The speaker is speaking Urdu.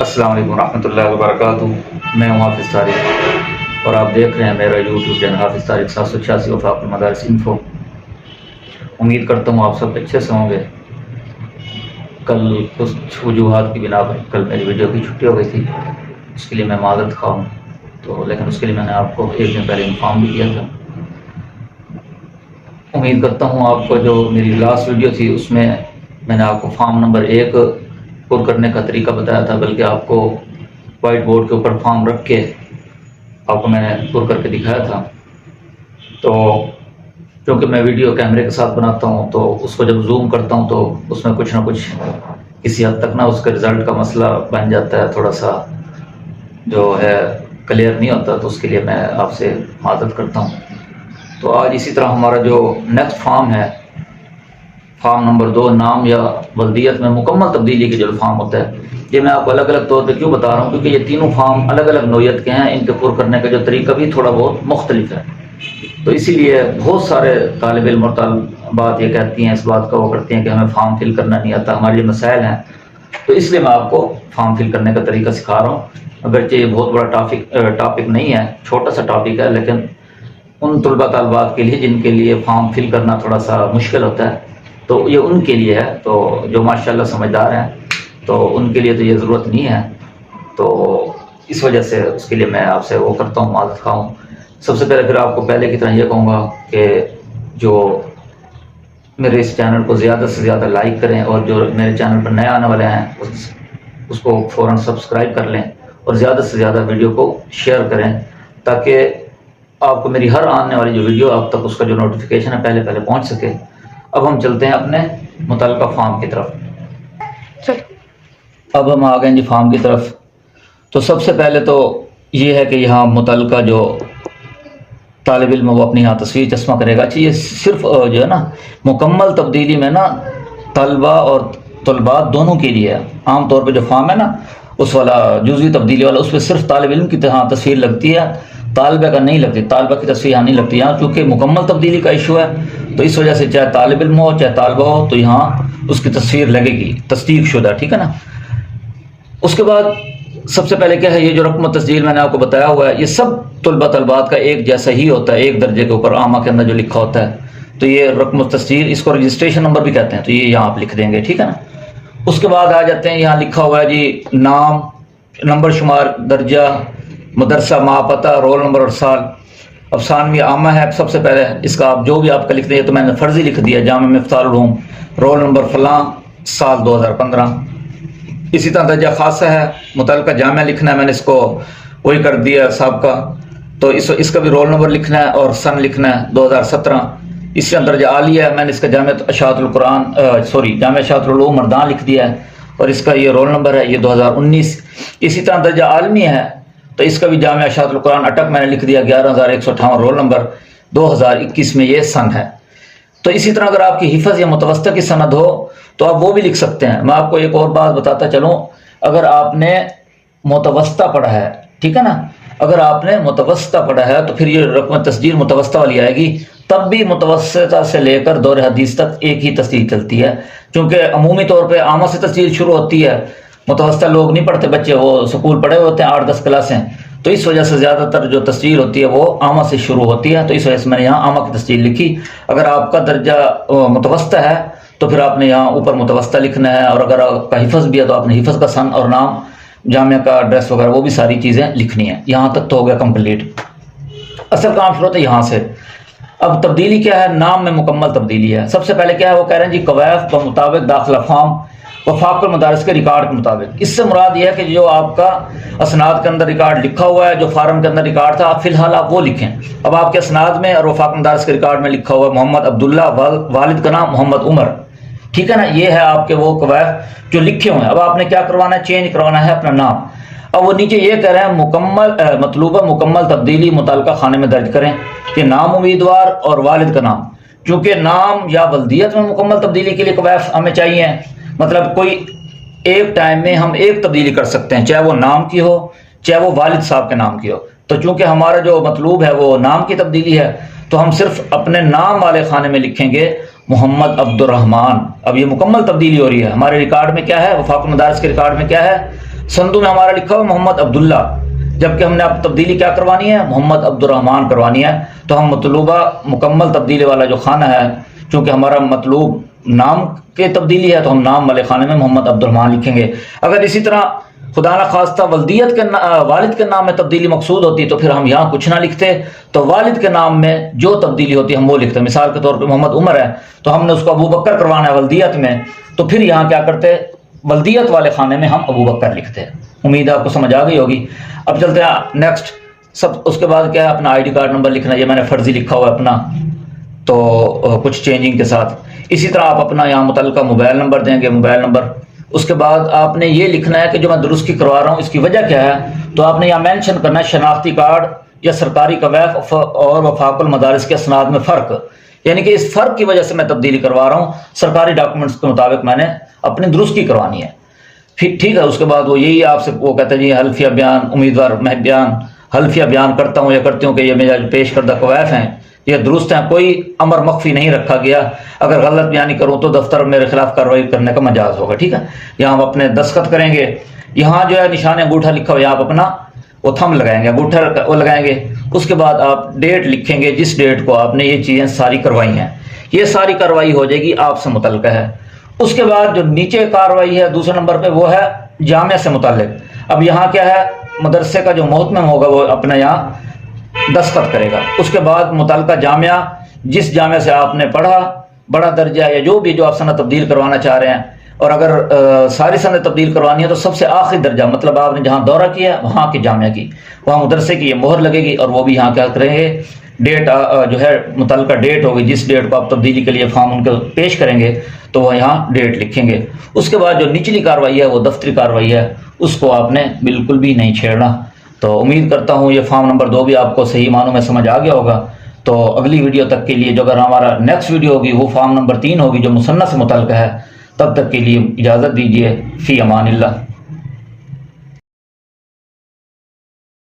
السلام علیکم ورحمۃ اللہ وبرکاتہ۔ میں ہوں حافظ طارق اور آپ دیکھ رہے ہیں میرا یوٹیوب چینل حافظ طارق 786 وفاق المدارس انفو۔ امید کرتا ہوں آپ سب اچھے سے ہوں گے۔ کل کچھ وجوہات کی بنا پر کل میری ویڈیو کی چھٹی ہو گئی تھی، اس کے لیے میں معذرت خواہ ہوں، لیکن اس کے لیے میں نے آپ کو ایک دن پہلے انفارم بھی کیا تھا۔ امید کرتا ہوں آپ کو جو میری لاسٹ ویڈیو تھی اس میں نے آپ کو فارم نمبر 1 پر کرنے کا طریقہ بتایا تھا، بلکہ آپ کو وائٹ بورڈ کے اوپر فارم رکھ کے آپ کو میں نے پر کر کے دکھایا تھا۔ تو کیونکہ میں ویڈیو کیمرے کے ساتھ بناتا ہوں تو اس کو جب زوم کرتا ہوں تو اس میں کچھ نہ کچھ کسی حد تک اس کے رزلٹ کا مسئلہ بن جاتا ہے، تھوڑا سا جو ہے کلیئر نہیں ہوتا، تو اس کے لیے میں آپ سے معذرت کرتا ہوں۔ تو آج اسی طرح ہمارا جو نیکسٹ فارم ہے، فارم نمبر 2، نام یا ولدیت میں مکمل تبدیلی کے جو فارم ہوتا ہے، یہ میں آپ کو الگ الگ طور پہ کیوں بتا رہا ہوں، کیونکہ یہ تینوں فارم الگ الگ نوعیت کے ہیں، ان کے پر کرنے کا جو طریقہ بھی تھوڑا بہت مختلف ہے۔ تو اسی لیے بہت سارے طالب علم اور طالبات یہ کہتی ہیں، اس بات کا وہ کرتی ہیں کہ ہمیں فارم فل کرنا نہیں آتا، ہمارے یہ مسائل ہیں، تو اس لیے میں آپ کو فارم فل کرنے کا طریقہ سکھا رہا ہوں۔ اگرچہ یہ بہت بڑا ٹاپک نہیں ہے، چھوٹا سا ٹاپک ہے، لیکن ان طلباء طالبات کے لیے جن کے لیے فارم فل کرنا تھوڑا سا مشکل ہوتا ہے، تو یہ ان کے لیے ہے۔ تو جو ماشاءاللہ سمجھدار ہیں تو ان کے لیے تو یہ ضرورت نہیں ہے، تو اس وجہ سے اس کے لیے میں آپ سے وہ کرتا ہوں، معذرت خواہ ہوں۔ سب سے پہلے پھر آپ کو پہلے کی طرح یہ کہوں گا کہ جو میرے اس چینل کو زیادہ سے زیادہ لائک کریں، اور جو میرے چینل پر نئے آنے والے ہیں اس کو فوراً سبسکرائب کر لیں، اور زیادہ سے زیادہ ویڈیو کو شیئر کریں، تاکہ آپ کو میری ہر آنے والی جو ویڈیو آپ تک اس کا جو نوٹیفیکیشن ہے پہلے پہنچ سکے۔ اب ہم چلتے ہیں اپنے متعلقہ فارم کی طرف۔ اب ہم آ گئے جی فارم کی طرف۔ تو سب سے پہلے تو یہ ہے کہ یہاں متعلقہ جو طالب علم وہ اپنی یہاں تصویر چشمہ کرے گا۔ اچھا، یہ صرف جو ہے نا مکمل تبدیلی میں نا طلبہ اور طلبات دونوں کے لیے ہے۔ عام طور پہ جو فارم ہے نا اس والا جزوی تبدیلی والا، اس پہ صرف طالب علم کی یہاں تصویر لگتی ہے، طالبہ کا نہیں لگتی، طالبہ کی تصویر یہاں نہیں لگتی۔ یہاں چونکہ مکمل تبدیلی کا ایشو ہے تو اس وجہ سے چاہے طالب علم ہو چاہے طالبہ ہو تو یہاں اس کی تصویر لگے گی، تصدیق شدہ، ٹھیک ہے نا۔ اس کے بعد سب سے پہلے کیا ہے، یہ جو رقم تسجیل میں نے آپ کو بتایا ہوا ہے، یہ سب طلبہ طلبات کا ایک جیسا ہی ہوتا ہے، ایک درجے کے اوپر عامہ کے اندر جو لکھا ہوتا ہے، تو یہ رقم تسجیل، اس کو رجسٹریشن نمبر بھی کہتے ہیں، تو یہ یہاں آپ لکھ دیں گے، ٹھیک ہے نا۔ اس کے بعد آ جاتے ہیں، یہاں لکھا ہوا ہے جی نام، نمبر شمار، درجہ، مدرسہ، ماہ، پتہ، رول نمبر اور سال۔ اب ثانوی عامہ ہے، سب سے پہلے اس کا آپ جو بھی آپ کا لکھ دیں، تو میں نے فرضی لکھ دیا، جامع مفتاح العلوم، رول نمبر فلاں، سال 2015۔ اسی طرح درجہ خاصہ ہے، متعلقہ جامعہ لکھنا ہے، میں نے اس کو وہی کر دیا صاحب کا، تو اس کا بھی رول نمبر لکھنا ہے اور سن لکھنا ہے 2017۔ اسی طرح درجہ عالیہ ہے، میں نے اس کا جامع اشاعت العلوم مردان لکھ دیا ہے، اور اس کا یہ رول نمبر ہے، یہ 2019۔ اسی طرح درجہ عالمی ہے تو اس کا بھی جامع اشاعت القرآن اٹک میں نے لکھ دیا، 11158 رول نمبر، 2021 میں یہ سن ہے۔ تو اسی طرح اگر آپ کی حفظ یا متوسطہ کی سند ہو تو آپ وہ بھی لکھ سکتے ہیں۔ میں آپ کو ایک اور بات بتاتا چلوں، اگر آپ نے متوسطہ پڑھا ہے، ٹھیک ہے نا، اگر آپ نے متوسطہ پڑھا ہے تو پھر یہ رقم تسجیل متوسطہ والی آئے گی، تب بھی متوسطہ سے لے کر دور حدیث تک ایک ہی تسجیل چلتی ہے، چونکہ عمومی طور پہ عامہ سے تسجیل شروع ہوتی ہے، متوسطہ لوگ نہیں پڑھتے، بچے وہ سکول پڑھے ہوتے ہیں 8-10 کلاسیں، تو اس وجہ سے زیادہ تر جو تسجیل ہوتی ہے وہ عامہ سے شروع ہوتی ہے، تو اس وجہ سے میں نے یہاں عامہ کی تسجیل لکھی۔ اگر آپ کا درجہ متوسطہ ہے تو پھر آپ نے یہاں اوپر متوسطہ لکھنا ہے، اور اگر آپ کا حفظ بھی ہے تو آپ نے حفظ کا سن اور نام، جامعہ کا ایڈریس وغیرہ، وہ بھی ساری چیزیں لکھنی ہیں۔ یہاں تک تو ہو گیا کمپلیٹ۔ اصل کام شروع ہوتا ہے یہاں سے۔ اب تبدیلی کیا ہے، نام میں مکمل تبدیلی ہے۔ سب سے پہلے کیا ہے، وہ کہہ رہے ہیں جی قواعد کے مطابق داخلہ فارم وفاق المدارس کے ریکارڈ کے مطابق۔ اس سے مراد یہ ہے کہ جو آپ کا اسناد کے اندر ریکارڈ لکھا ہوا ہے، جو فارم کے اندر ریکارڈ تھا، آپ فی الحال آپ وہ لکھیں۔ اب آپ کے اسناد میں اور وفاق المدارس کے ریکارڈ میں لکھا ہوا ہے محمد عبداللہ، والد کا نام محمد عمر، ٹھیک ہے نا، یہ ہے آپ کے وہ قواعد جو لکھے ہوئے ہیں۔ اب آپ نے کیا کروانا ہے، چینج کروانا ہے اپنا نام۔ اب وہ نیچے یہ کہہ رہے ہیں مطلوبہ مکمل تبدیلی متعلقہ خانے میں درج کریں، کہ نام امیدوار اور والد کا نام، چونکہ نام یا ولدیت میں مکمل تبدیلی کے لیے قواعد ہمیں چاہیے، مطلب کوئی ایک ٹائم میں ہم ایک تبدیلی کر سکتے ہیں، چاہے وہ نام کی ہو چاہے وہ والد صاحب کے نام کی ہو۔ تو چونکہ ہمارا جو مطلوب ہے وہ نام کی تبدیلی ہے، تو ہم صرف اپنے نام والے خانے میں لکھیں گے محمد عبد الرحمن۔ اب یہ مکمل تبدیلی ہو رہی ہے، ہمارے ریکارڈ میں کیا ہے، وفاق المدارس کے ریکارڈ میں کیا ہے، سندو میں ہمارا لکھا ہوا محمد عبداللہ، جبکہ ہم نے اب تبدیلی کیا کروانی ہے؟ محمد عبد الرحمن کروانی ہے۔ تو ہم مطلوبہ مکمل تبدیلی والا جو خانہ ہے، چونکہ ہمارا مطلوب نام کے تبدیلی ہے تو ہم نام والے خانے میں محمد عبد الرحمن لکھیں گے۔ اگر اسی طرح خدا نہ خواستہ والدیت کے والد کے نام میں تبدیلی مقصود ہوتی تو پھر ہم یہاں کچھ نہ لکھتے، تو والد کے نام میں جو تبدیلی ہوتی ہے ہم وہ لکھتے۔ مثال کے طور پہ محمد عمر ہے تو ہم نے اس کو ابو بکر کروانا ہے والدیت میں، تو پھر یہاں کیا کرتے؟ والدیت والے خانے میں ہم ابو بکر لکھتے ہیں۔ امید آپ کو سمجھ آ گئی ہوگی۔ اب چلتے ہیں نیکسٹ۔ اس کے بعد کیا ہے؟ اپنا آئی ڈی کارڈ نمبر لکھنا، یہ میں نے فرضی لکھا ہوا ہے اپنا، تو کچھ چینجنگ کے ساتھ۔ اسی طرح آپ اپنا یہاں متعلقہ موبائل نمبر دیں گے، موبائل نمبر۔ اس کے بعد آپ نے یہ لکھنا ہے کہ جو میں درستی کروا رہا ہوں اس کی وجہ کیا ہے، تو آپ نے یہاں مینشن کرنا ہے شناختی کارڈ یا سرکاری کویف اور وفاق المدارس کے اسناد میں فرق، یعنی کہ اس فرق کی وجہ سے میں تبدیلی کروا رہا ہوں، سرکاری ڈاکومنٹس کے مطابق میں نے اپنی درستی کروانی ہے۔ پھر ٹھیک ہے، اس کے بعد وہ یہی آپ سے وہ کہتے ہیں جی حلفیہ بیان، امیدوار میں بیان حلفیہ بیان کرتا ہوں یا کرتی ہوں کہ یہ میرا پیش کردہ کویف ہیں یہ درست ہیں، کوئی امر مخفی نہیں رکھا گیا، اگر غلط بیانی کروں تو دفتر میرے خلاف کارروائی کرنے کا مجاز ہوگا۔ ٹھیک ہے، یہاں ہم اپنے دستخط کریں گے، یہاں جو ہے نشان انگوٹھا لکھا ہوا ہے آپ اپنا وہ تھم لگائیں گے، انگوٹھا وہ لگائیں گے۔ اس کے بعد آپ ڈیٹ لکھیں گے جس ڈیٹ کو آپ نے یہ چیزیں ساری کروائی ہیں، یہ ساری کارروائی ہو جائے گی آپ سے متعلقہ ہے۔ اس کے بعد جو نیچے کارروائی ہے دوسرے نمبر پہ وہ ہے جامعہ سے متعلق۔ اب یہاں کیا ہے، مدرسے کا جو محتمم ہوگا وہ اپنا یہاں دستخط کرے گا۔ اس کے بعد متعلقہ جامعہ، جس جامعہ سے آپ نے پڑھا، بڑا درجہ یا جو بھی جو آپ سند تبدیل کروانا چاہ رہے ہیں، اور اگر ساری سند تبدیل کروانی ہے تو سب سے آخری درجہ، مطلب آپ نے جہاں دورہ کیا ہے وہاں کے جامعہ کی، وہاں مدرسے کی یہ مہر لگے گی، اور وہ بھی یہاں کیا کریں گے، ڈیٹ جو ہے متعلقہ ڈیٹ ہوگی جس ڈیٹ کو آپ تبدیلی کے لیے فارم ان کو پیش کریں گے تو وہ یہاں ڈیٹ لکھیں گے۔ اس کے بعد جو نچلی کارروائی ہے وہ دفتری کارروائی ہے، اس کو آپ نے بالکل بھی نہیں چھیڑنا۔ تو امید کرتا ہوں یہ فارم نمبر 2 بھی آپ کو صحیح معنوں میں سمجھ آ گیا ہوگا۔ تو اگلی ویڈیو تک کے لیے جو اگر ہمارا نیکسٹ ویڈیو ہوگی وہ فارم نمبر 3 ہوگی جو مصنف سے متعلق ہے، تب تک کے لیے اجازت دیجیے۔ فی امان اللہ۔